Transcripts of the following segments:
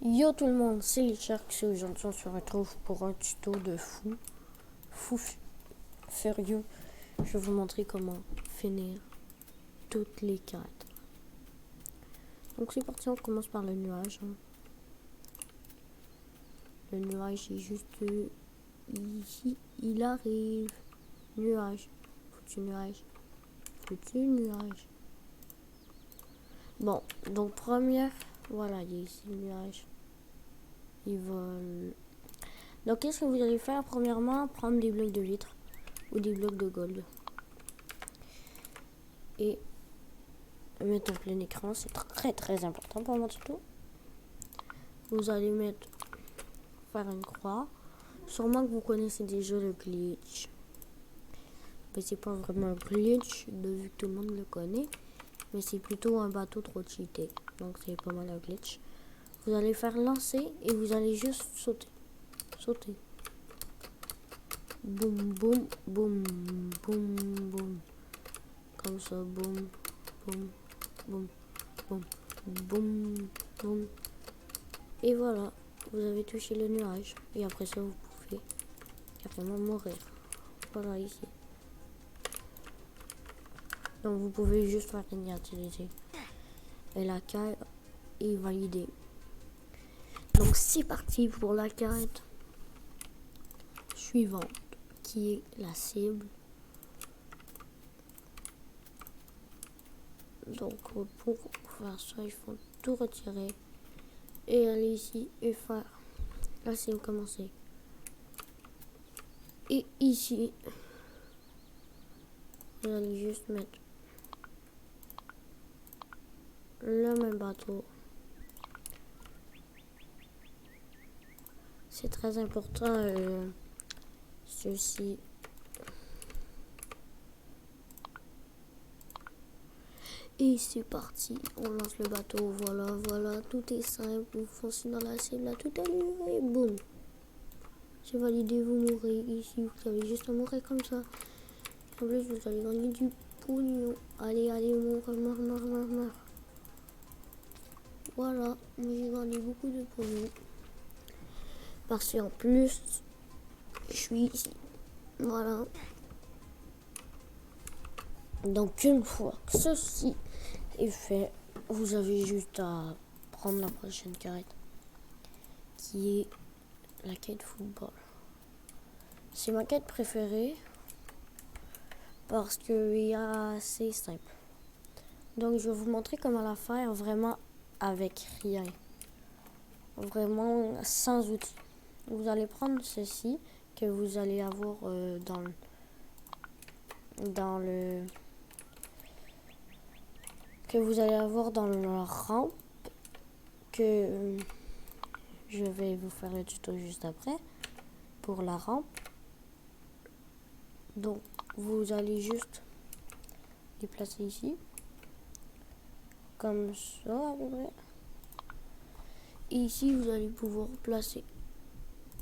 Yo tout le monde, c'est les Sharks et aujourd'hui on se retrouve pour un tuto de fou furieux. Je vais vous montrer comment finir toutes les cartes. Donc c'est parti, on commence par le nuage. Le nuage est juste ici, il arrive. Nuage, foutu nuage, foutu nuage. Bon, donc première, voilà, il y a ici le nuage. Il vole. Donc qu'est-ce que vous allez faire? Premièrement, prendre des blocs de vitre ou des blocs de gold et mettre en plein écran. C'est très important pour mon tuto. Vous allez faire une croix. Sûrement que vous connaissez déjà le glitch, mais c'est pas vraiment un glitch vu que tout le monde le connaît, mais c'est plutôt un bateau trop cheaté, donc c'est pas mal un glitch. Vous allez faire lancer et vous allez juste sauter. Boum boum boum boum boum, comme ça, boum boum boum boum boum boum, et voilà, vous avez touché le nuage et après ça vous pouvez carrément mourir. Voilà ici. Donc vous pouvez juste faire inutiliser et la carte est validée. Donc c'est parti pour la carte suivante qui est la cible. Donc pour faire ça, il faut tout retirer et aller ici et faire la cible commencer. Et ici, vous allez juste mettre le même bateau. C'est très important ceci. Et c'est parti, on lance le bateau, voilà, tout est simple, vous foncez dans la cible, là, tout est livré, boum. C'est validé, vous mourrez ici, vous avez juste à mourir comme ça. En plus, vous allez gagner du pognon. Allez, meurs. Voilà, j'ai gagné beaucoup de pognon. Parce qu'en plus, je suis ici. Voilà. Donc une fois que ceci est fait, vous avez juste à prendre la prochaine carte qui est la quête football. C'est ma quête préférée parce que c'est simple. Donc je vais vous montrer comment la faire vraiment avec rien. Vraiment sans outils. Vous allez prendre ceci que vous allez avoir dans la rampe que je vais vous faire le tuto juste après pour la rampe. Donc vous allez juste les placer ici comme ça à peu près. Et ici vous allez pouvoir placer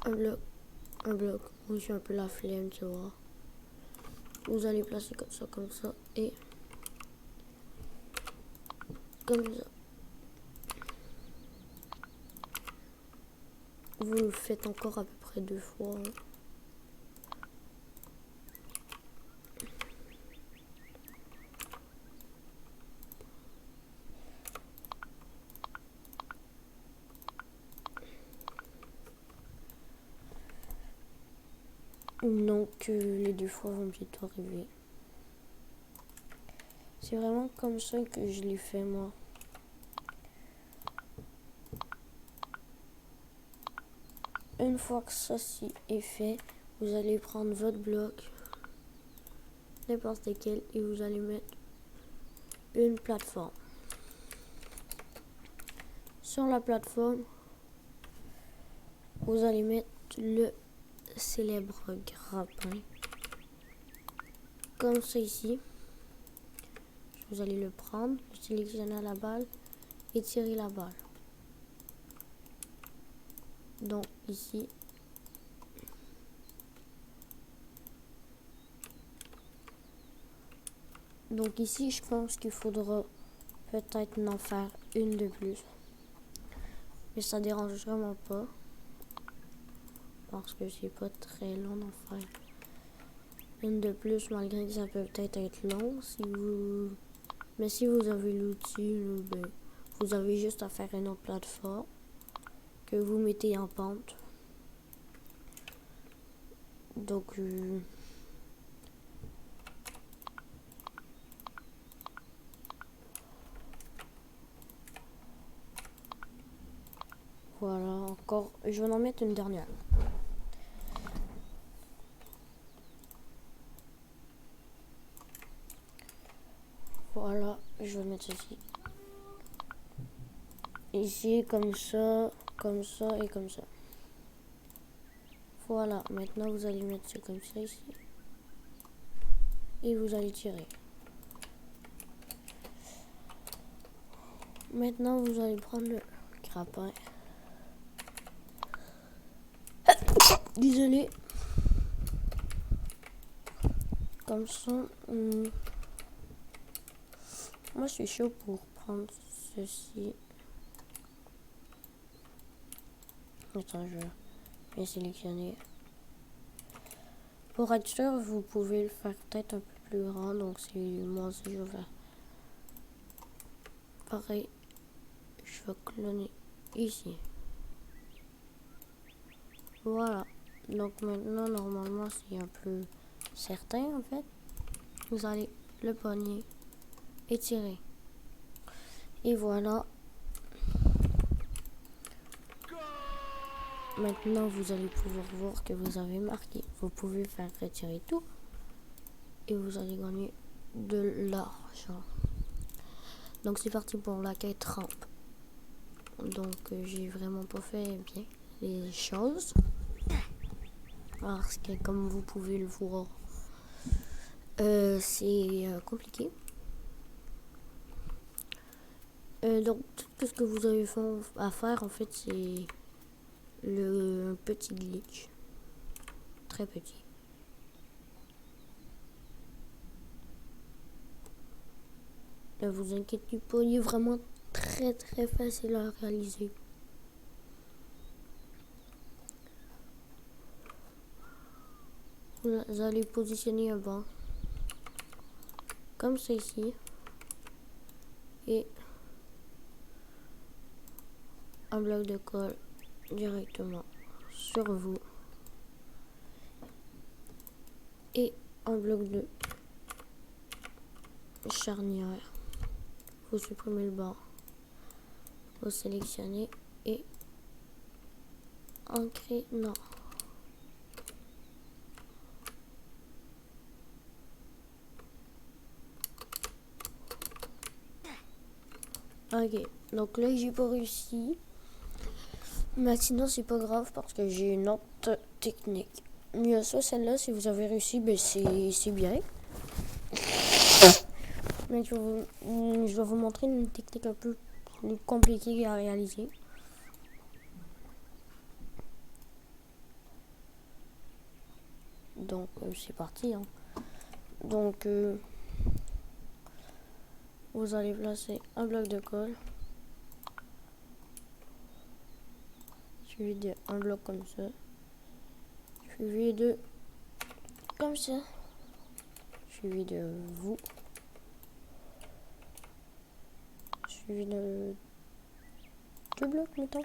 un bloc. Moi j'ai un peu la flemme, tu vois. Vous allez placer comme ça et comme ça. Vous le faites encore à peu près 2 fois. Donc les 2 fois vont bientôt arriver. C'est vraiment comme ça que je l'ai fait moi. Une fois que ceci est fait, vous allez prendre votre bloc, n'importe lequel, et vous allez mettre une plateforme. Sur la plateforme, vous allez mettre le célèbre grappin. Comme ça ici. Vous allez le prendre, le sélectionner à la balle et tirer la balle. Donc ici. Donc ici, je pense qu'il faudra peut-être en faire une de plus. Mais ça dérange vraiment pas. Parce que c'est pas très long d'en faire une de plus, malgré que ça peut peut-être être long. Mais si vous avez l'outil, ben, vous avez juste à faire une autre plateforme que vous mettez en pente. Donc, voilà, encore, je vais en mettre une dernière. Voilà, je vais mettre ceci. Ici, comme ça et comme ça. Voilà, maintenant vous allez mettre ça comme ça ici. Et vous allez tirer. Maintenant, vous allez prendre le grappin. Désolé. Comme ça. Moi, je suis chaud pour prendre ceci. Attends, je vais sélectionner. Pour être sûr, vous pouvez le faire peut-être un peu plus grand. Donc, c'est moi aussi, je vais faire pareil. Je vais cloner ici. Voilà. Donc, maintenant, normalement, c'est un peu certain, en fait. Vous allez le pogner et tirer. Et voilà. Maintenant, vous allez pouvoir voir que vous avez marqué. Vous pouvez faire retirer tout. Et vous allez gagner de l'argent. Donc, c'est parti pour la quête rampe. Donc, j'ai vraiment pas fait bien les choses. Parce que, comme vous pouvez le voir, c'est compliqué. Donc, tout ce que vous avez à faire, en fait, c'est le petit glitch. Très petit. Ne vous inquiétez pas, il est vraiment très très facile à réaliser. Vous allez positionner un banc. Comme ça ici. Et un bloc de colle directement sur vous. Et un bloc de charnière. Vous supprimez le banc. Vous sélectionnez et ancrer non. Ok, donc là j'ai pas réussi. Mais sinon c'est pas grave parce que j'ai une autre technique. Mieux soit celle-là, si vous avez réussi, ben c'est bien. Mais je vais vous montrer une technique un peu plus compliquée à réaliser. Donc c'est parti. Hein. Donc vous allez placer un bloc de colle. Suivi d'un bloc comme ça. Suivi de comme ça. Suivi de vous. Suivi de deux blocs, mettons.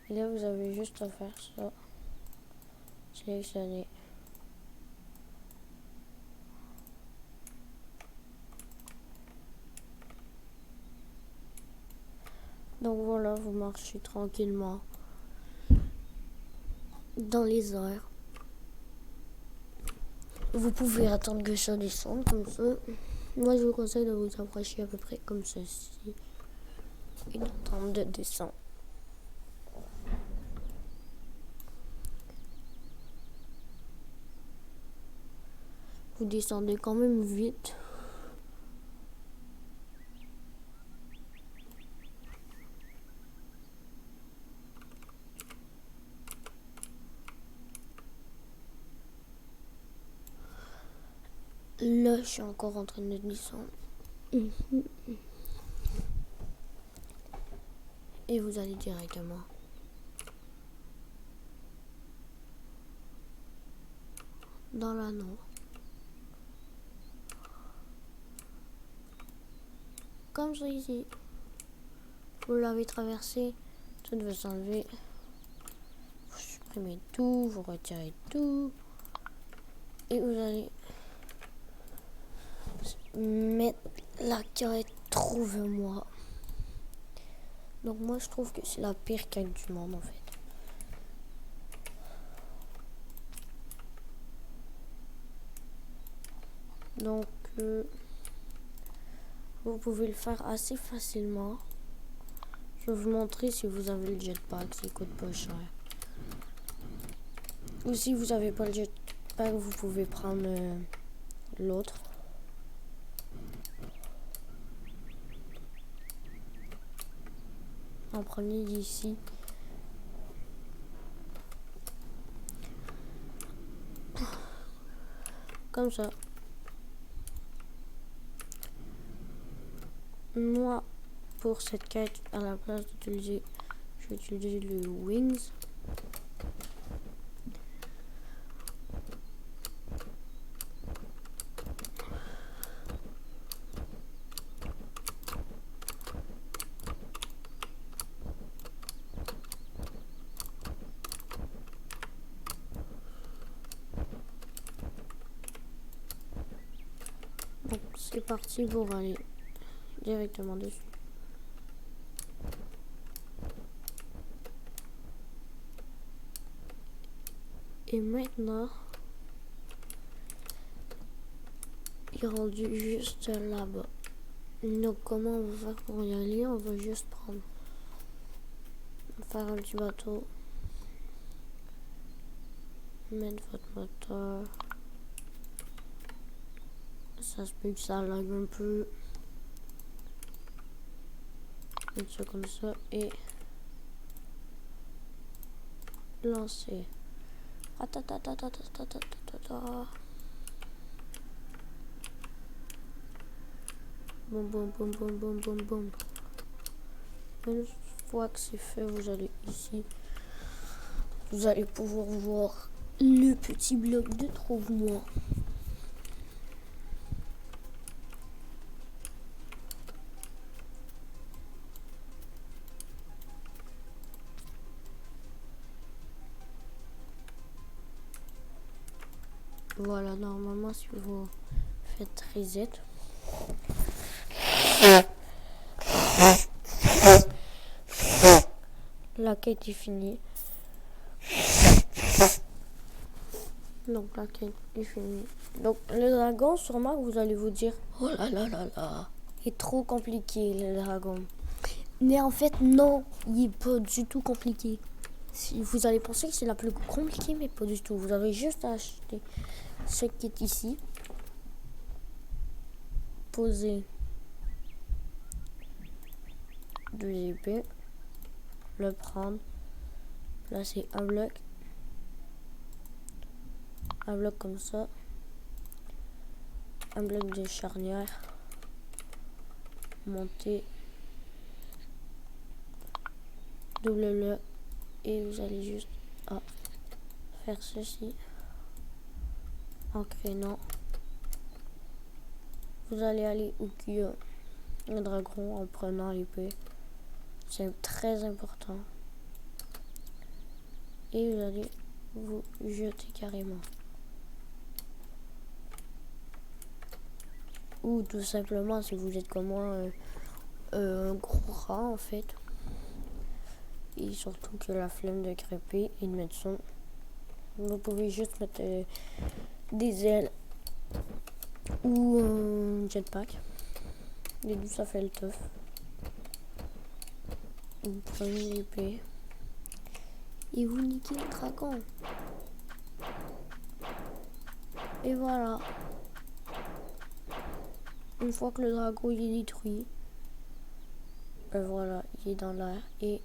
Et là, vous avez juste à faire ça. Sélectionner. Donc voilà, vous marchez tranquillement dans les airs. Vous pouvez attendre que ça descende comme ça. Moi, je vous conseille de vous approcher à peu près comme ceci et d'attendre de descendre. Vous descendez quand même vite. Là, je suis encore en train de descendre. Et vous allez directement dans l'anneau. Comme ça ici. Vous l'avez traversé, tout va s'enlever. Vous supprimez tout, vous retirez tout. Et vous allez mettre la quête trouve-moi. Donc moi je trouve que c'est la pire quête du monde en fait. Donc vous pouvez le faire assez facilement. Je vais vous montrer si vous avez le jetpack, ça coûte pas cher. Ou si vous n'avez pas le jetpack, vous pouvez prendre l'autre. En premier d'ici. Comme ça. Moi, pour cette quête, à la place d'utiliser, je vais utiliser le Wings. Donc c'est parti pour aller directement dessus. Et maintenant, il est rendu juste là-bas. Donc comment on va faire pour y aller? On va juste faire un petit bateau, mettre votre moteur. Ça se peut que ça lag un peu. Mettre ça comme ça et lancer. Boum boum boum boum boum boum boum. Une fois que c'est fait, vous allez ici. Vous allez pouvoir voir le petit bloc de trouve-moi. Voilà, normalement si vous faites reset, la quête est finie. Donc la quête est finie. Donc le dragon, sûrement que vous allez vous dire, oh là là là là, il est trop compliqué le dragon. Mais en fait non, il est pas du tout compliqué. Si vous allez penser que c'est la plus compliquée, mais pas du tout. Vous avez juste à acheter ce qui est ici. Poser 2 épées. Le prendre. Placer un bloc. Un bloc comme ça. Un bloc de charnière. Monter. Double-le. Et vous allez juste faire ceci. En créant. Vous allez aller où il y a un dragon en prenant l'épée. C'est très important. Et vous allez vous jeter carrément. Ou tout simplement, si vous êtes comme moi, un gros rat en fait. Et surtout que la flemme de crêper et de mettre son. Vous pouvez juste mettre des ailes ou un jetpack. Les deux, ça fait le teuf. Vous prenez l'épée et vous niquez le dragon. Et voilà. Une fois que le dragon il est détruit, voilà, il est dans l'air et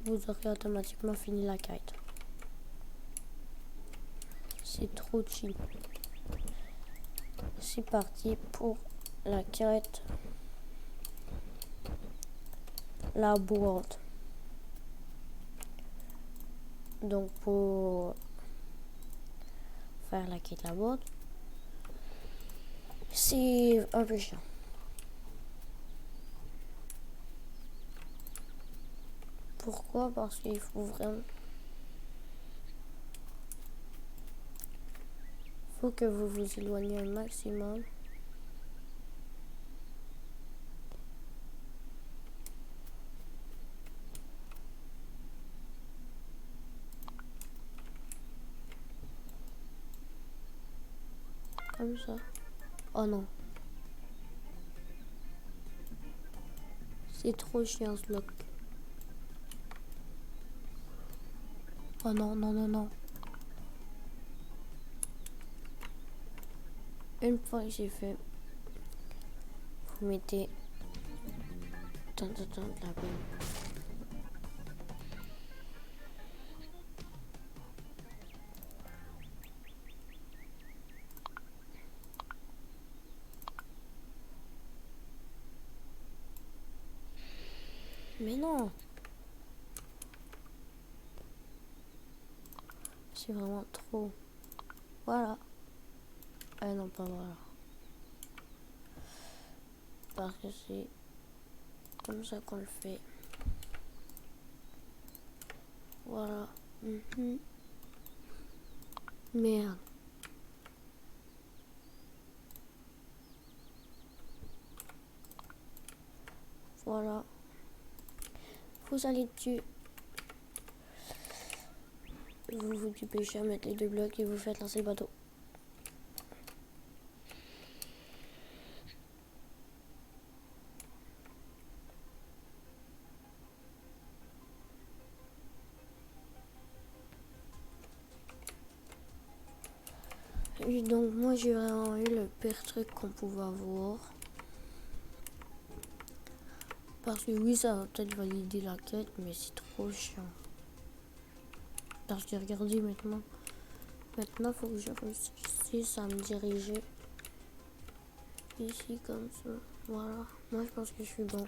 vous aurez automatiquement fini la quête. C'est trop chill. C'est parti pour la quête la boîte. Donc pour faire la quête la boîte, c'est un peu chiant. Pourquoi? Parce qu'il faut vraiment... faut que vous vous éloignez un maximum. Comme ça. Oh non. C'est trop chiant ce bloc. Oh non, non, non, non. Une fois que j'ai fait, vous mettez tant la peine. Mais non. C'est vraiment trop. Voilà. Ah non, pas voilà. Parce que c'est comme ça qu'on le fait. Voilà. Merde. Voilà. Vous allez dessus. Vous vous dépêchez à mettre les 2 blocs et vous faites lancer le bateau. Et donc moi j'ai vraiment eu le pire truc qu'on pouvait avoir. Parce que oui, ça va peut-être valider la quête, mais c'est trop chiant. Parce que regardez maintenant. Maintenant, faut que je réussisse à me diriger ici comme ça. Voilà. Moi, je pense que je suis bon.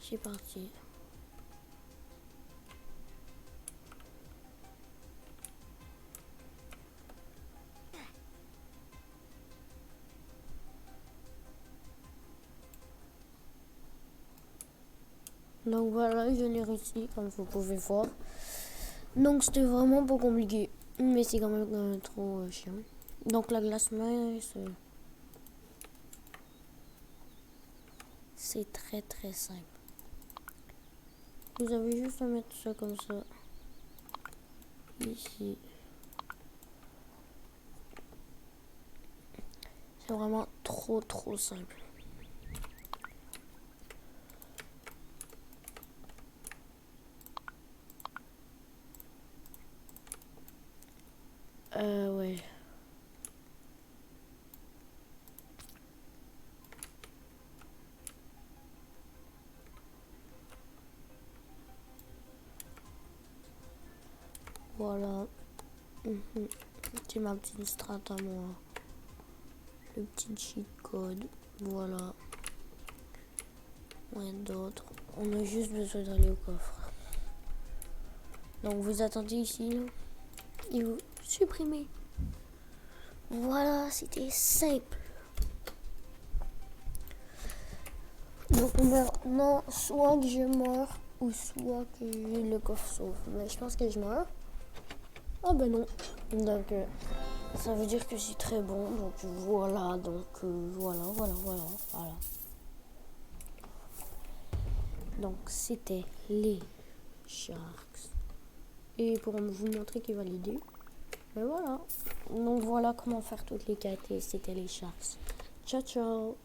C'est parti. Donc voilà, je l'ai réussi, comme vous pouvez voir. Donc c'était vraiment pas compliqué. Mais c'est quand même trop chiant. Donc la glace mince, c'est très très simple. Vous avez juste à mettre ça comme ça. Ici. C'est vraiment trop simple. Ouais. Voilà. C'est ma petite strat à moi. Le petit cheat code. Voilà. Rien d'autre. On a juste besoin d'aller au coffre. Donc vous attendez ici. Là, et vous supprimez. Voilà, c'était simple. Donc maintenant, soit que je meurs, ou soit que le coffre sauve. Mais je pense que je meurs. Ah ben non. Donc ça veut dire que c'est très bon. Donc voilà. Donc voilà. Donc c'était les Sharks. Et pour vous montrer qu'il va l'aider. Ben voilà. Donc voilà comment faire toutes les quêtes. Et c'était les Sharks. Ciao ciao.